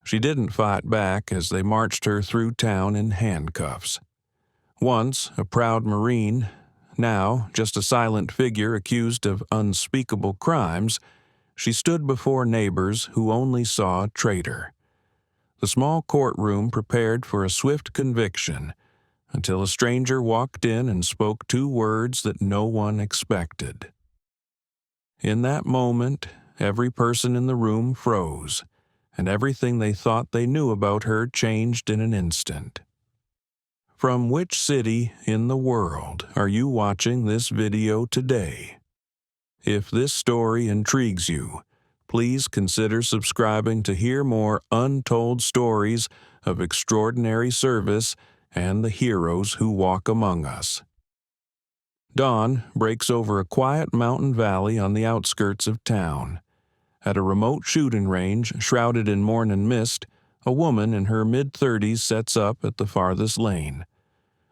She didn't fight back as they marched her through town in handcuffs. Once a proud Marine, now just a silent figure accused of unspeakable crimes, she stood before neighbors who only saw a traitor. The small courtroom prepared for a swift conviction until a stranger walked in and spoke two words that no one expected. In that moment, every person in the room froze, and everything they thought they knew about her changed in an instant. From which city in the world are you watching this video today? If this story intrigues you, please consider subscribing to hear more untold stories of extraordinary service and the heroes who walk among us. Dawn breaks over a quiet mountain valley on the outskirts of town. At a remote shooting range shrouded in morning mist, a woman in her mid-30s sets up at the farthest lane.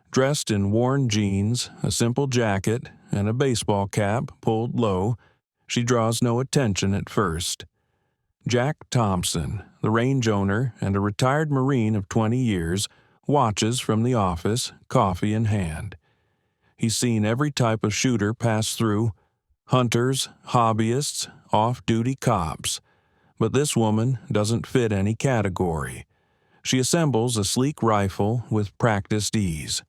Dressed in worn jeans, a simple jacket, and a baseball cap pulled low, she draws no attention at first. Jack Thompson, the range owner and a retired Marine of 20 years, watches from the office, coffee in hand. He's seen every type of shooter pass through: hunters, hobbyists, off-duty cops. But this woman doesn't fit any category. She assembles a sleek rifle with practiced ease.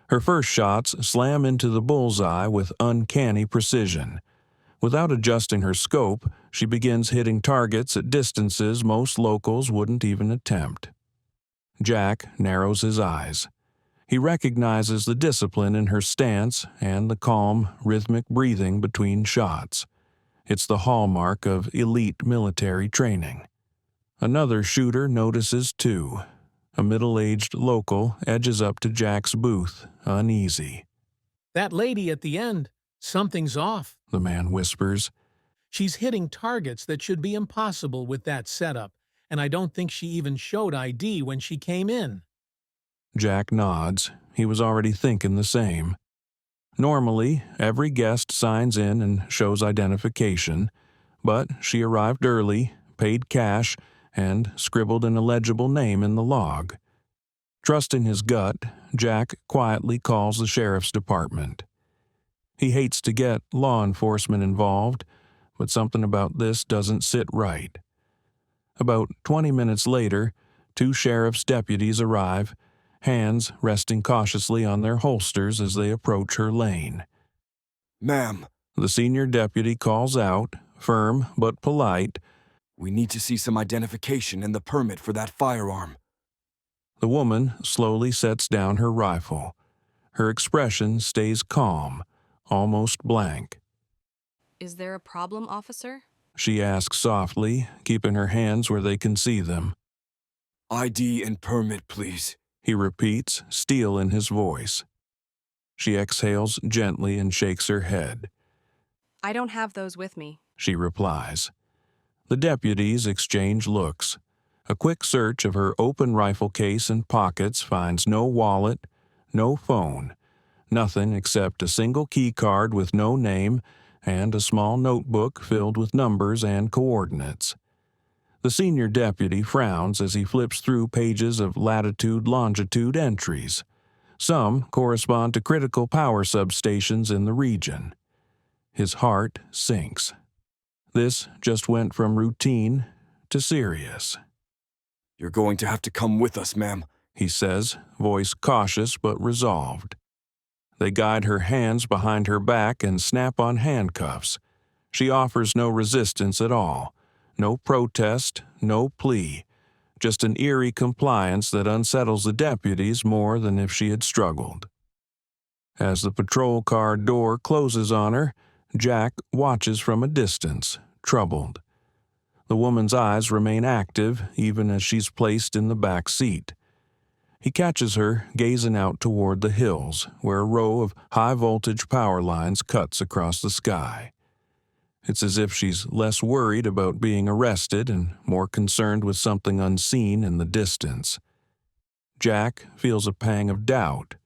Her first shots slam into the bullseye with uncanny precision. Without adjusting her scope, she begins hitting targets at distances most locals wouldn't even attempt. Jack narrows his eyes. He recognizes the discipline in her stance and the calm, rhythmic breathing between shots. It's the hallmark of elite military training. Another shooter notices too. A middle-aged local edges up to Jack's booth, uneasy. "That lady at the end, something's off," the man whispers. "She's hitting targets that should be impossible with that setup, and I don't think she even showed ID when she came in." Jack nods. He was already thinking the same. Normally, every guest signs in and shows identification, but she arrived early, paid cash, and scribbled an illegible name in the log. Trusting his gut, Jack quietly calls the sheriff's department. He hates to get law enforcement involved, but something about this doesn't sit right. About 20 minutes later, two sheriff's deputies arrive, hands resting cautiously on their holsters as they approach her lane. "Ma'am," the senior deputy calls out, firm but polite, "we need to see some identification and the permit for that firearm." The woman slowly sets down her rifle. Her expression stays calm, almost blank. "Is there a problem, officer?" she asks softly, keeping her hands where they can see them. "ID and permit, please," he repeats, steel in his voice. She exhales gently and shakes her head. "I don't have those with me," she replies. The deputies exchange looks. A quick search of her open rifle case and pockets finds no wallet, no phone, nothing except a single key card with no name and a small notebook filled with numbers and coordinates. The senior deputy frowns as he flips through pages of latitude-longitude entries. Some correspond to critical power substations in the region. His heart sinks. This just went from routine to serious. "You're going to have to come with us, ma'am," he says, voice cautious but resolved. They guide her hands behind her back and snap on handcuffs. She offers no resistance at all. No protest, no plea, just an eerie compliance that unsettles the deputies more than if she had struggled. As the patrol car door closes on her, Jack watches from a distance, troubled. The woman's eyes remain active even as she's placed in the back seat. He catches her gazing out toward the hills, where a row of high-voltage power lines cuts across the sky. It's as if she's less worried about being arrested and more concerned with something unseen in the distance. Jack feels a pang of doubt.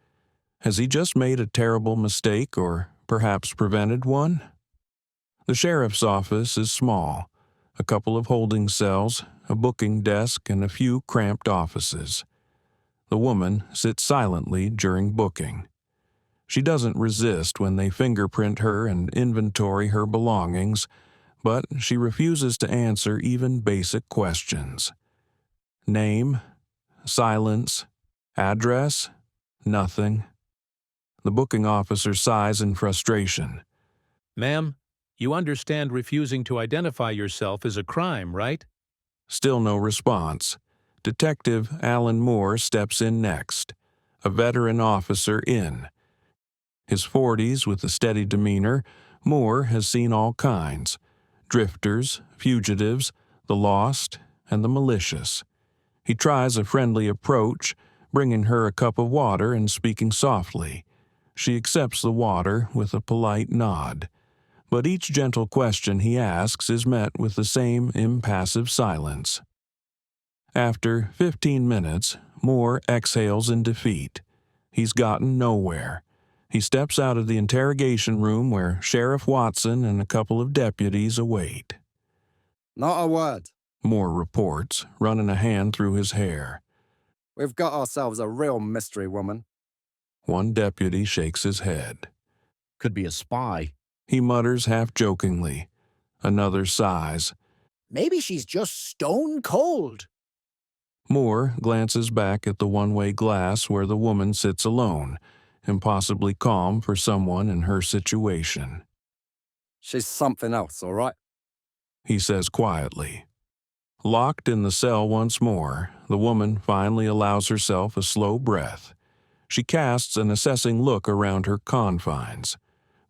Has he just made a terrible mistake or perhaps prevented one? The sheriff's office is small. a couple of holding cells, a booking desk, and a few cramped offices. The woman sits silently during booking. She doesn't resist when they fingerprint her and inventory her belongings, but she refuses to answer even basic questions. Name, silence, address, nothing. The booking officer sighs in frustration. Ma'am, you understand refusing to identify yourself is a crime, right? Still no response. Detective Alan Moore steps in next, a veteran officer in. His 40s with a steady demeanor, Moore has seen all kinds: drifters, fugitives, the lost, and the malicious. He tries a friendly approach, bringing her a cup of water and speaking softly. She accepts the water with a polite nod. But each gentle question he asks is met with the same impassive silence. After 15 minutes, Moore exhales in defeat. He's gotten nowhere. He steps out of the interrogation room where Sheriff Watson and a couple of deputies await. Not a word. Moore reports, running a hand through his hair. We've got ourselves a real mystery woman. One deputy shakes his head. Could be a spy. He mutters half-jokingly. Another sighs. Maybe she's just stone cold. Moore glances back at the one-way glass where the woman sits alone, impossibly calm for someone in her situation. She's something else, all right? He says quietly. Locked in the cell once more, the woman finally allows herself a slow breath. She casts an assessing look around her confines.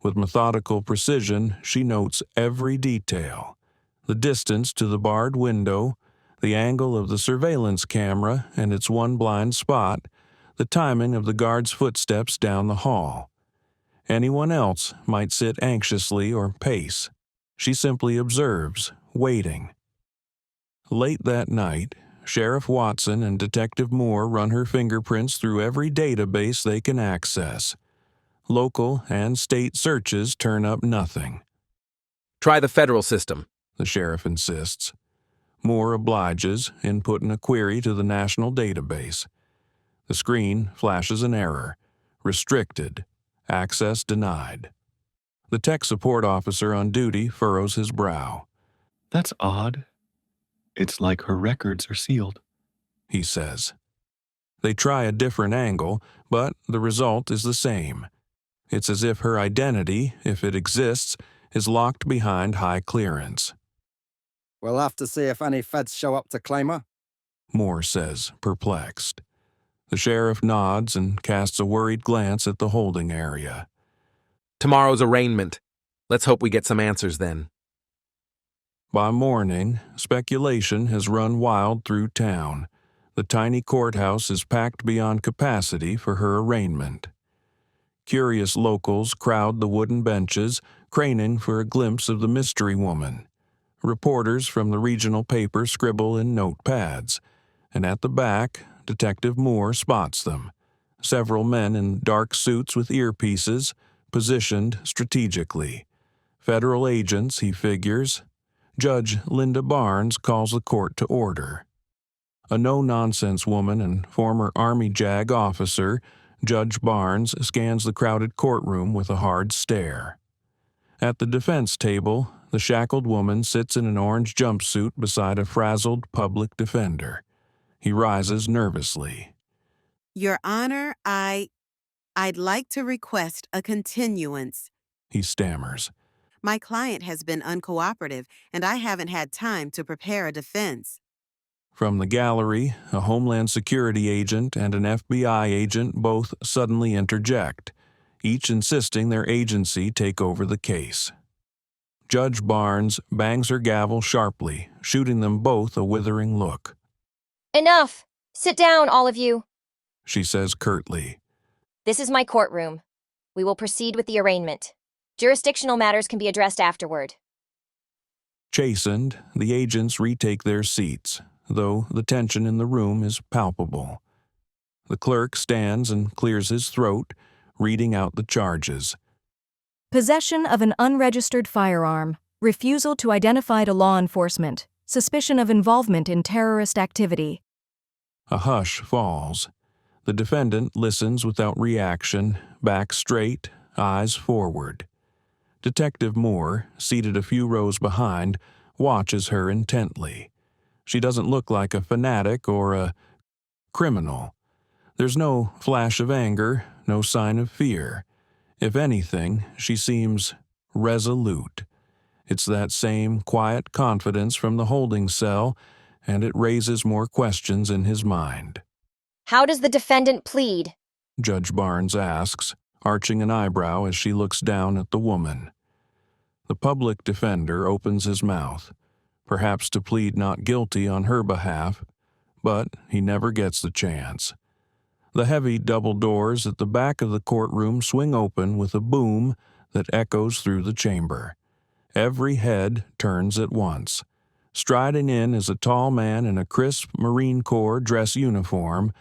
With methodical precision, she notes every detail: the distance to the barred window, the angle of the surveillance camera and its one blind spot, the timing of the guard's footsteps down the hall. Anyone else might sit anxiously or pace. She simply observes, waiting. Late that night, Sheriff Watson and Detective Moore run her fingerprints through every database they can access. Local and state searches turn up nothing. Try the federal system, The sheriff insists. Moore obliges, inputting a query to the national database. The screen flashes an error. Restricted. Access denied. The tech support officer on duty furrows his brow. That's odd. It's like her records are sealed. He says. They try a different angle, but the result is the same. It's as if her identity, if it exists, is locked behind high clearance. We'll have to see if any feds show up to claim her. Moore says, perplexed. The sheriff nods and casts a worried glance at the holding area. Tomorrow's arraignment. Let's hope we get some answers then. By morning, speculation has run wild through town. The tiny courthouse is packed beyond capacity for her arraignment. Curious locals crowd the wooden benches, craning for a glimpse of the mystery woman. Reporters from the regional paper scribble in notepads, and at the back, Detective Moore spots them. Several men in dark suits with earpieces, positioned strategically. Federal agents, he figures. Judge Linda Barnes calls the court to order. A no-nonsense woman and former Army JAG officer, Judge Barnes scans the crowded courtroom with a hard stare. At the defense table, the shackled woman sits in an orange jumpsuit beside a frazzled public defender. He rises nervously. Your Honor, I'd like to request a continuance. He stammers. My client has been uncooperative, and I haven't had time to prepare a defense. From the gallery, a Homeland Security agent and an FBI agent both suddenly interject, each insisting their agency take over the case. Judge Barnes bangs her gavel sharply, shooting them both a withering look. Enough! Sit down, all of you. She says curtly. This is my courtroom. We will proceed with the arraignment. Jurisdictional matters can be addressed afterward. Chastened, the agents retake their seats, though the tension in the room is palpable. The clerk stands and clears his throat, reading out the charges. Possession of an unregistered firearm, refusal to identify to law enforcement, suspicion of involvement in terrorist activity. A hush falls. The defendant listens without reaction, back straight, eyes forward. Detective Moore, seated a few rows behind, watches her intently. She doesn't look like a fanatic or a criminal. There's no flash of anger, no sign of fear. If anything, she seems resolute. It's that same quiet confidence from the holding cell, and it raises more questions in his mind. How does the defendant plead? Judge Barnes asks, arching an eyebrow as she looks down at the woman. The public defender opens his mouth, perhaps to plead not guilty on her behalf, but he never gets the chance. The heavy double doors at the back of the courtroom swing open with a boom that echoes through the chamber. Every head turns at once. Striding in is a tall man in a crisp Marine Corps dress uniform,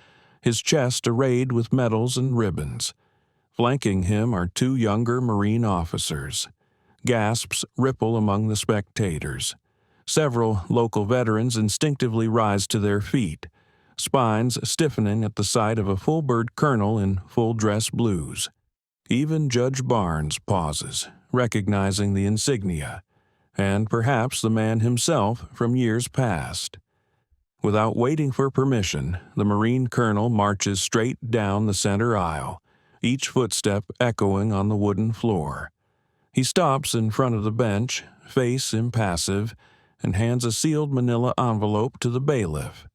his chest arrayed with medals and ribbons. Flanking him are two younger Marine officers. Gasps ripple among the spectators. Several local veterans instinctively rise to their feet, spines stiffening at the sight of a full-bird colonel in full-dress blues. Even Judge Barnes pauses, recognizing the insignia, and perhaps the man himself from years past. Without waiting for permission, the Marine colonel marches straight down the center aisle, each footstep echoing on the wooden floor. He stops in front of the bench, face impassive, and hands a sealed manila envelope to the bailiff.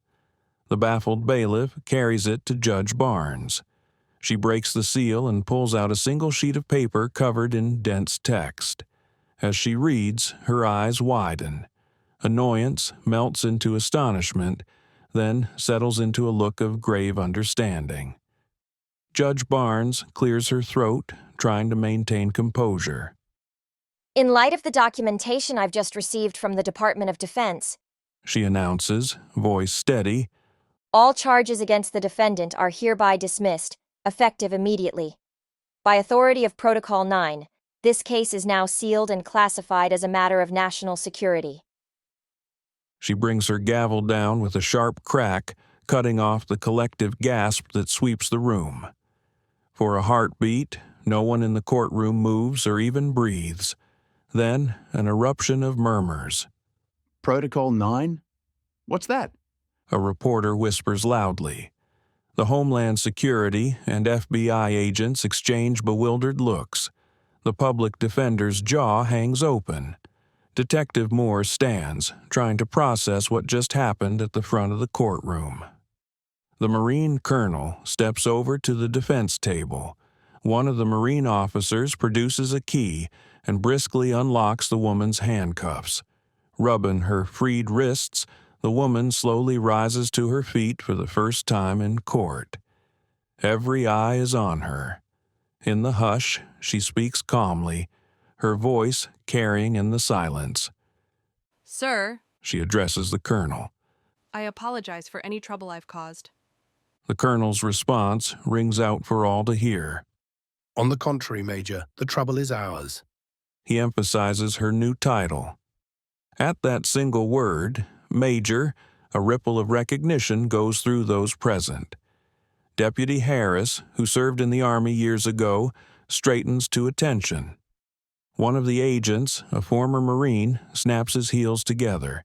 The baffled bailiff carries it to Judge Barnes. She breaks the seal and pulls out a single sheet of paper covered in dense text. As she reads, her eyes widen. Annoyance melts into astonishment, then settles into a look of grave understanding. Judge Barnes clears her throat, trying to maintain composure. In light of the documentation I've just received from the Department of Defense, She announces, voice steady, all charges against the defendant are hereby dismissed, effective immediately. By authority of Protocol 9, this case is now sealed and classified as a matter of national security. She brings her gavel down with a sharp crack, cutting off the collective gasp that sweeps the room. For a heartbeat, no one in the courtroom moves or even breathes. Then, an eruption of murmurs. Protocol 9? What's that? A reporter whispers loudly. The Homeland Security and FBI agents exchange bewildered looks. The public defender's jaw hangs open. Detective Moore stands, trying to process what just happened at the front of the courtroom. The Marine colonel steps over to the defense table. One of the Marine officers produces a key and briskly unlocks the woman's handcuffs. Rubbing her freed wrists, the woman slowly rises to her feet for the first time in court. Every eye is on her. In the hush, she speaks calmly, her voice carrying in the silence. Sir, She addresses the colonel. I apologize for any trouble I've caused. The colonel's response rings out for all to hear. On the contrary, Major, the trouble is ours. He emphasizes her new title. At that single word, Major, a ripple of recognition goes through those present. Deputy Harris, who served in the Army years ago, straightens to attention. One of the agents, a former Marine, snaps his heels together.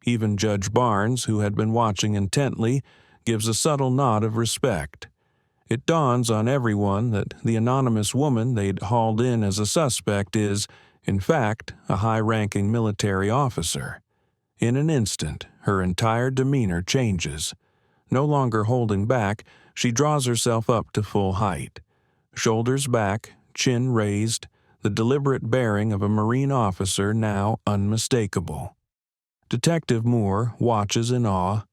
Even Judge Barnes, who had been watching intently, gives a subtle nod of respect. It dawns on everyone that the anonymous woman they'd hauled in as a suspect is, in fact, a high-ranking military officer. In an instant, her entire demeanor changes. No longer holding back, she draws herself up to full height. Shoulders back, chin raised, the deliberate bearing of a Marine officer now unmistakable. Detective Moore watches in awe.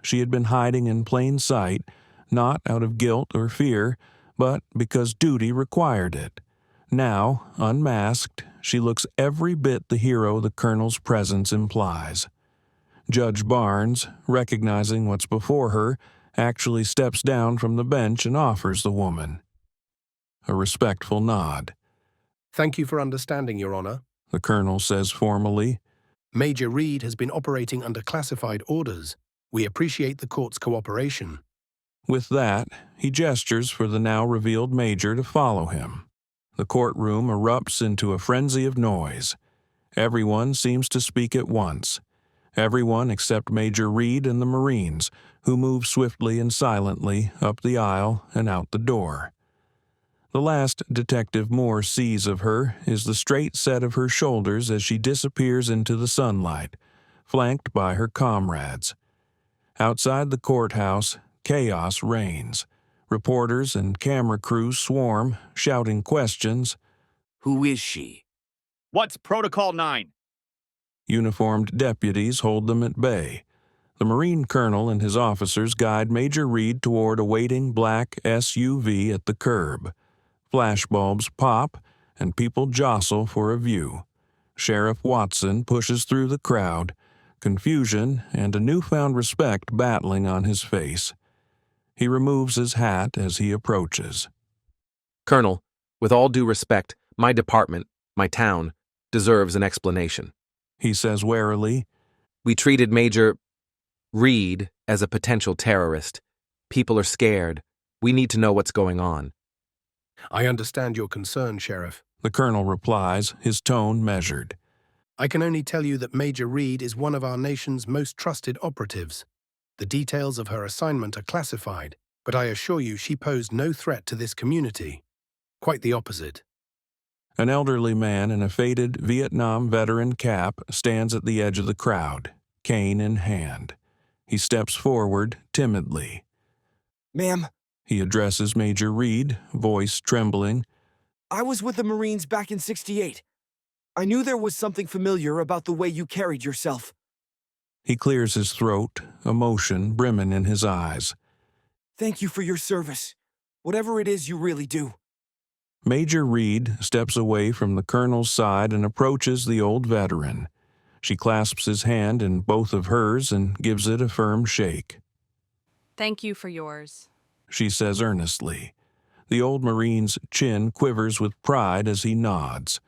She had been hiding in plain sight, not out of guilt or fear, but because duty required it. Now, unmasked, she looks every bit the hero the colonel's presence implies. Judge Barnes, recognizing what's before her, actually steps down from the bench and offers the woman a respectful nod. Thank you for understanding, Your Honor. the colonel says formally. Major Reed has been operating under classified orders. We appreciate the court's cooperation. With that, he gestures for the now revealed major to follow him. The courtroom erupts into a frenzy of noise. Everyone seems to speak at once. Everyone except Major Reed and the Marines, who move swiftly and silently up the aisle and out the door. The last Detective Moore sees of her is the straight set of her shoulders as she disappears into the sunlight, flanked by her comrades. Outside the courthouse, chaos reigns. Reporters and camera crews swarm, shouting questions. Who is she? What's Protocol 9? Uniformed deputies hold them at bay. The Marine colonel and his officers guide Major Reed toward a waiting black SUV at the curb. Flashbulbs pop, and people jostle for a view. Sheriff Watson pushes through the crowd, confusion and a newfound respect battling on his face. He removes his hat as he approaches. Colonel, with all due respect, my department, my town, deserves an explanation. He says warily. We treated Major Reed as a potential terrorist. People are scared. We need to know what's going on. I understand your concern, Sheriff. The colonel replies, his tone measured. I can only tell you that Major Reed is one of our nation's most trusted operatives. The details of her assignment are classified, but I assure you she posed no threat to this community. Quite the opposite. An elderly man in a faded Vietnam veteran cap stands at the edge of the crowd, cane in hand. He steps forward timidly. Ma'am, he addresses Major Reed, voice trembling. I was with the Marines back in '68. I knew there was something familiar about the way you carried yourself. He clears his throat, emotion brimming in his eyes. Thank you for your service, whatever it is you really do. Major Reed steps away from the colonel's side and approaches the old veteran. She clasps his hand in both of hers and gives it a firm shake. Thank you for yours, she says earnestly. The old Marine's chin quivers with pride as he nods.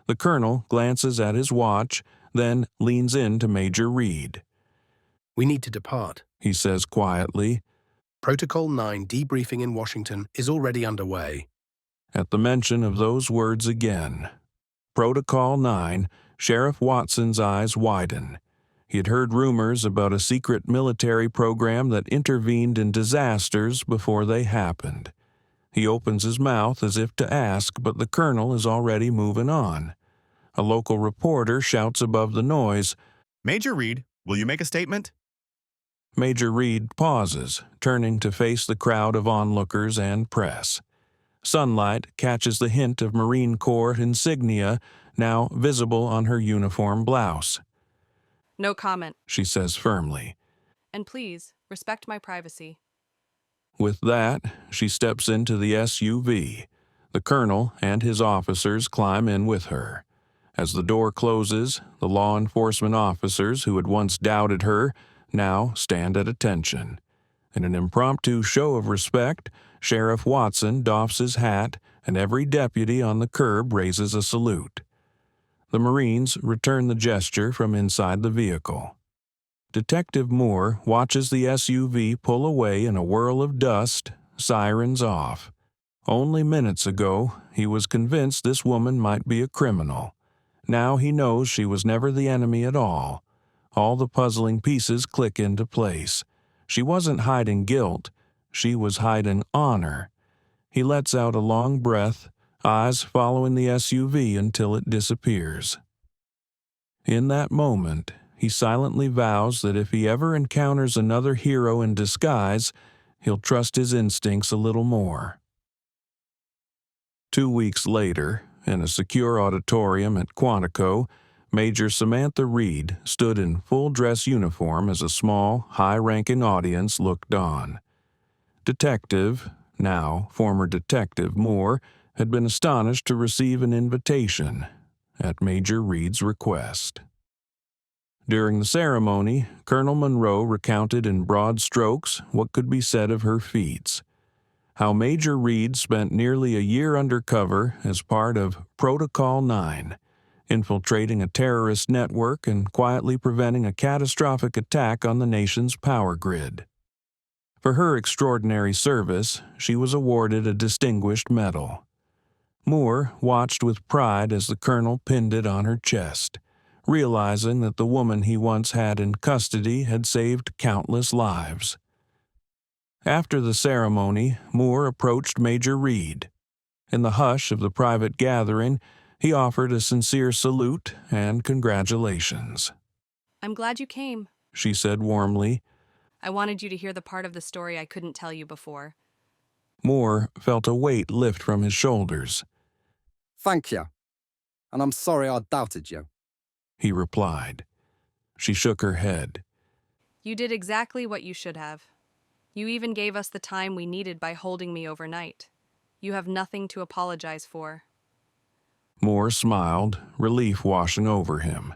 The colonel glances at his watch, then leans in to Major Reed. We need to depart, he says quietly. Protocol 9 debriefing in Washington is already underway. At the mention of those words again, Protocol 9, Sheriff Watson's eyes widen. He had heard rumors about a secret military program that intervened in disasters before they happened. He opens his mouth as if to ask, but the colonel is already moving on. A local reporter shouts above the noise, Major Reed, will you make a statement? Major Reed pauses, turning to face the crowd of onlookers and press. Sunlight catches the hint of Marine Corps insignia now visible on her uniform blouse. No comment, she says firmly. And please, respect my privacy. With that, she steps into the SUV. The colonel and his officers climb in with her. As the door closes, the law enforcement officers who had once doubted her now stand at attention. In an impromptu show of respect, Sheriff Watson doffs his hat, and every deputy on the curb raises a salute. The Marines return the gesture from inside the vehicle. Detective Moore watches the SUV pull away in a whirl of dust, sirens off. Only minutes ago, he was convinced this woman might be a criminal. Now he knows she was never the enemy at all. All the puzzling pieces click into place. She wasn't hiding guilt. She was hiding honor. He lets out a long breath, eyes following the SUV until it disappears. In that moment, he silently vows that if he ever encounters another hero in disguise, he'll trust his instincts a little more. 2 weeks later, in a secure auditorium at Quantico, Major Samantha Reed stood in full-dress uniform as a small, high-ranking audience looked on. Detective, now former Detective Moore, had been astonished to receive an invitation at Major Reed's request. During the ceremony, Colonel Monroe recounted in broad strokes what could be said of her feats. How Major Reed spent nearly a year undercover as part of Protocol 9, infiltrating a terrorist network and quietly preventing a catastrophic attack on the nation's power grid. For her extraordinary service, she was awarded a distinguished medal. Moore watched with pride as the colonel pinned it on her chest, realizing that the woman he once had in custody had saved countless lives. After the ceremony, Moore approached Major Reed. In the hush of the private gathering, he offered a sincere salute and congratulations. I'm glad you came, She said warmly. I wanted you to hear the part of the story I couldn't tell you before. Moore felt a weight lift from his shoulders. Thank you. And I'm sorry I doubted you. He replied. She shook her head. You did exactly what you should have. You even gave us the time we needed by holding me overnight. You have nothing to apologize for. Moore smiled, relief washing over him.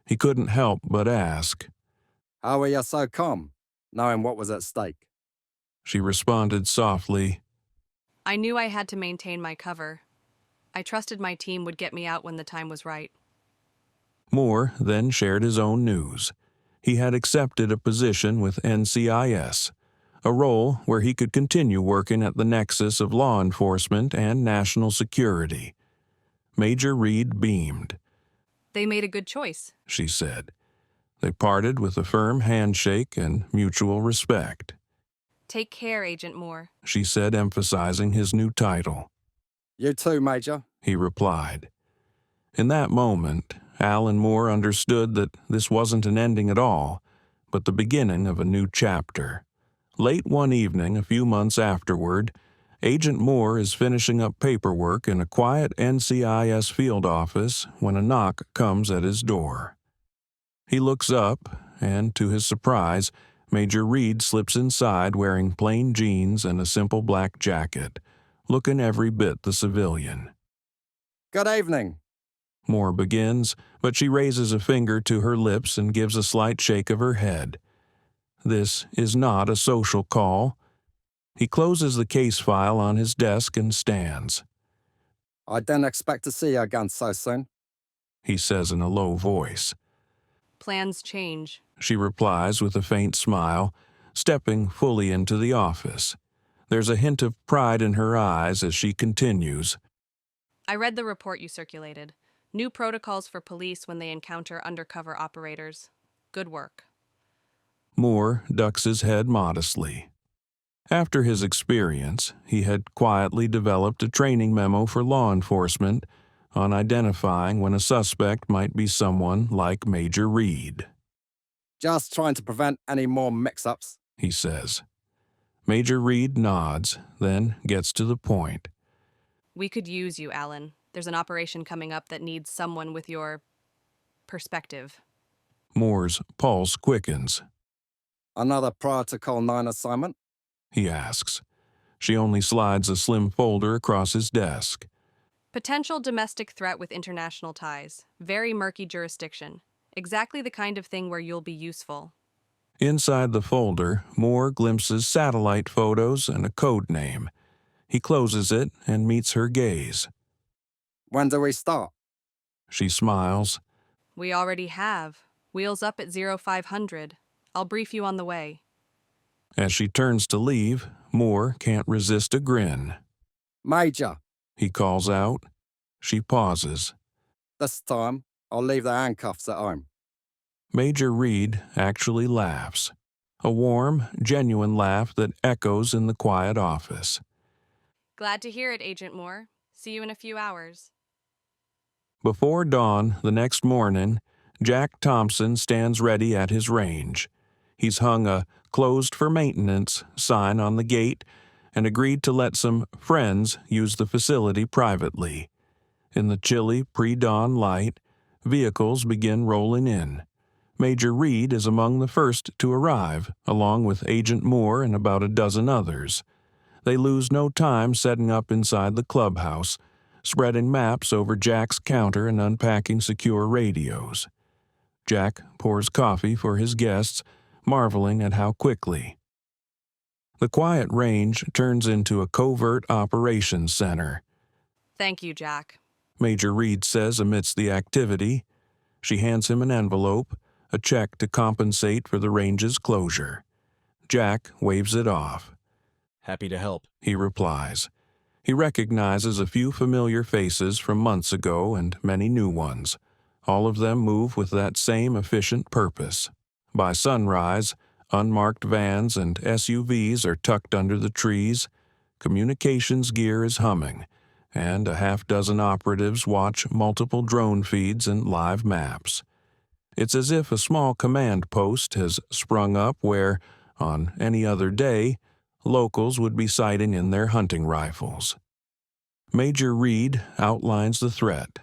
He couldn't help but ask, How were you so calm, knowing what was at stake? She responded softly, I knew I had to maintain my cover. I trusted my team would get me out when the time was right. Moore then shared his own news. He had accepted a position with NCIS, a role where he could continue working at the nexus of law enforcement and national security. Major Reed beamed. They made a good choice, She said. They parted with a firm handshake and mutual respect. Take care, Agent Moore. She said, emphasizing his new title. You too, Major. He replied. In that moment, Alan Moore understood that this wasn't an ending at all, but the beginning of a new chapter. Late one evening, a few months afterward, Agent Moore is finishing up paperwork in a quiet NCIS field office when a knock comes at his door. He looks up, and to his surprise, Major Reed slips inside wearing plain jeans and a simple black jacket, looking every bit the civilian. Good evening. Moore begins, but she raises a finger to her lips and gives a slight shake of her head. This is not a social call. He closes the case file on his desk and stands. I didn't expect to see you again so soon. He says in a low voice. Plans change. She replies with a faint smile, stepping fully into the office. There's a hint of pride in her eyes as she continues. I read the report you circulated. New protocols for police when they encounter undercover operators. Good work. Moore ducks his head modestly. After his experience, he had quietly developed a training memo for law enforcement on identifying when a suspect might be someone like Major Reed. Just trying to prevent any more mix-ups, He says. Major Reed nods, then gets to the point. We could use you, Alan. There's an operation coming up that needs someone with your perspective. Moore's pulse quickens. Another Protocol 9 assignment? He asks. She only slides a slim folder across his desk. Potential domestic threat with international ties. Very murky jurisdiction. Exactly the kind of thing where you'll be useful. Inside the folder, Moore glimpses satellite photos and a code name. He closes it and meets her gaze. When do we start? She smiles. We already have. Wheels up at 0500. I'll brief you on the way. As she turns to leave, Moore can't resist a grin. Major. He calls out. She pauses. This time, I'll leave the handcuffs at home. Major Reed actually laughs. A warm, genuine laugh that echoes in the quiet office. Glad to hear it, Agent Moore. See you in a few hours. Before dawn the next morning, Jack Thompson stands ready at his range. He's hung a "closed for maintenance" sign on the gate and agreed to let some friends use the facility privately. In the chilly pre-dawn light, vehicles begin rolling in. Major Reed is among the first to arrive, along with Agent Moore and about a dozen others. They lose no time setting up inside the clubhouse, spreading maps over Jack's counter and unpacking secure radios. Jack pours coffee for his guests, marveling at how quickly. The quiet range turns into a covert operations center. Thank you, Jack. Major Reed says amidst the activity. She hands him an envelope, a check to compensate for the range's closure. Jack waves it off. Happy to help, he replies. He recognizes a few familiar faces from months ago and many new ones. All of them move with that same efficient purpose. By sunrise, unmarked vans and SUVs are tucked under the trees, communications gear is humming, and a half-dozen operatives watch multiple drone feeds and live maps. It's as if a small command post has sprung up where, on any other day, locals would be sighting in their hunting rifles. Major Reed outlines the threat.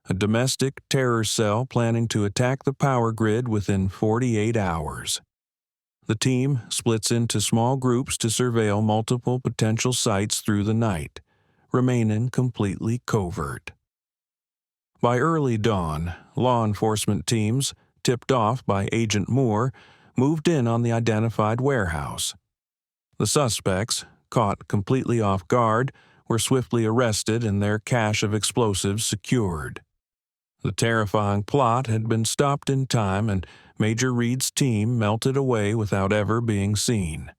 A domestic terror cell planning to attack the power grid within 48 hours. The team splits into small groups to surveil multiple potential sites through the night, remaining completely covert. By early dawn, law enforcement teams, tipped off by Agent Moore, moved in on the identified warehouse. The suspects, caught completely off guard, were swiftly arrested and their cache of explosives secured. The terrifying plot had been stopped in time and Major Reed's team melted away without ever being seen.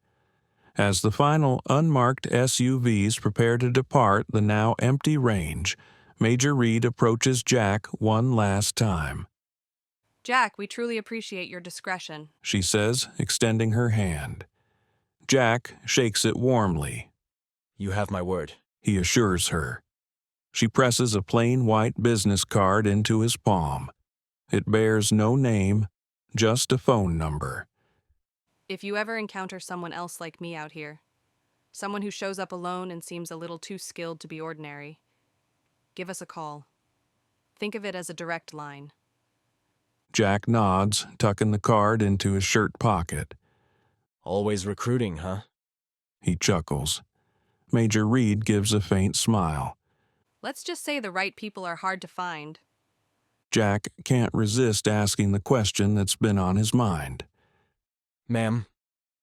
As the final unmarked SUVs prepare to depart the now empty range, Major Reed approaches Jack one last time. Jack, we truly appreciate your discretion, she says, extending her hand. Jack shakes it warmly. You have my word, he assures her. She presses a plain white business card into his palm. It bears no name, just a phone number. If you ever encounter someone else like me out here, someone who shows up alone and seems a little too skilled to be ordinary, give us a call. Think of it as a direct line. Jack nods, tucking the card into his shirt pocket. Always recruiting, huh? He chuckles. Major Reed gives a faint smile. Let's just say the right people are hard to find. Jack can't resist asking the question that's been on his mind. Ma'am,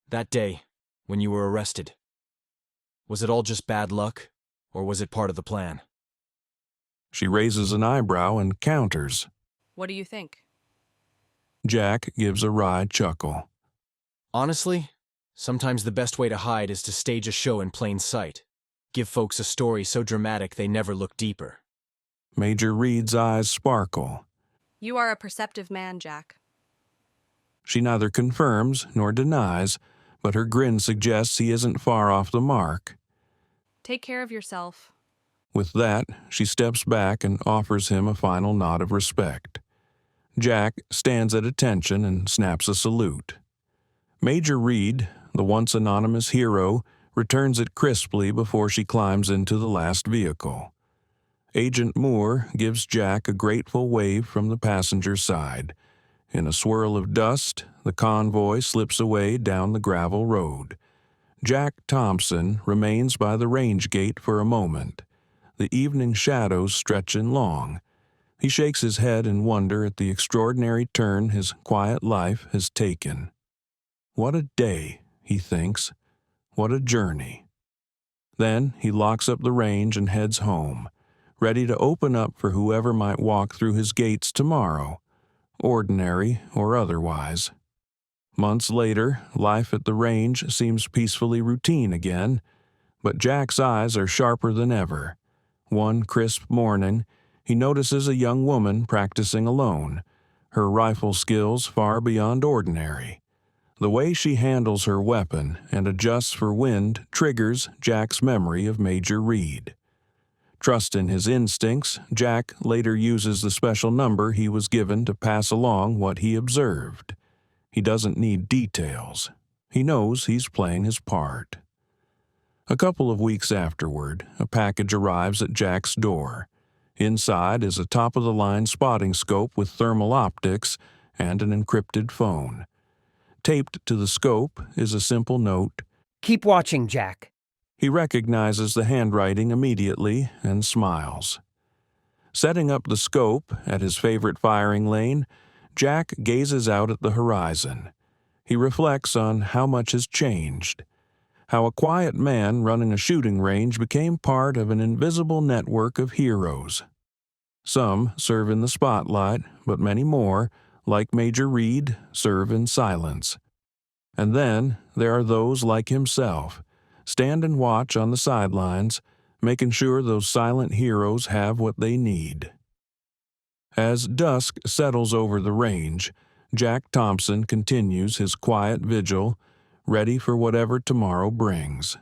that day, when you were arrested, was it all just bad luck, or was it part of the plan? She raises an eyebrow and counters. What do you think? Jack gives a wry chuckle. Honestly, sometimes the best way to hide is to stage a show in plain sight. Give folks a story so dramatic they never look deeper. Major Reed's eyes sparkle. You are a perceptive man, Jack. She neither confirms nor denies, but her grin suggests he isn't far off the mark. Take care of yourself. With that, she steps back and offers him a final nod of respect. Jack stands at attention and snaps a salute. Major Reed, the once anonymous hero, returns it crisply before she climbs into the last vehicle. Agent Moore gives Jack a grateful wave from the passenger side. In a swirl of dust, the convoy slips away down the gravel road. Jack Thompson remains by the range gate for a moment. The evening shadows stretching long. He shakes his head in wonder at the extraordinary turn his quiet life has taken. What a day, he thinks. What a journey. Then he locks up the range and heads home, ready to open up for whoever might walk through his gates tomorrow, ordinary or otherwise. Months later, life at the range seems peacefully routine again, but Jack's eyes are sharper than ever. One crisp morning, he notices a young woman practicing alone, her rifle skills far beyond ordinary. The way she handles her weapon and adjusts for wind triggers Jack's memory of Major Reed. Trust in his instincts, Jack later uses the special number he was given to pass along what he observed. He doesn't need details. He knows he's playing his part. A couple of weeks afterward, a package arrives at Jack's door. Inside is a top-of-the-line spotting scope with thermal optics and an encrypted phone. Taped to the scope is a simple note. Keep watching, Jack. He recognizes the handwriting immediately and smiles. Setting up the scope at his favorite firing lane, Jack gazes out at the horizon. He reflects on how much has changed, how a quiet man running a shooting range became part of an invisible network of heroes. Some serve in the spotlight, but many more, like Major Reed, serve in silence. And then there are those like himself, stand and watch on the sidelines, making sure those silent heroes have what they need. As dusk settles over the range, Jack Thompson continues his quiet vigil, ready for whatever tomorrow brings.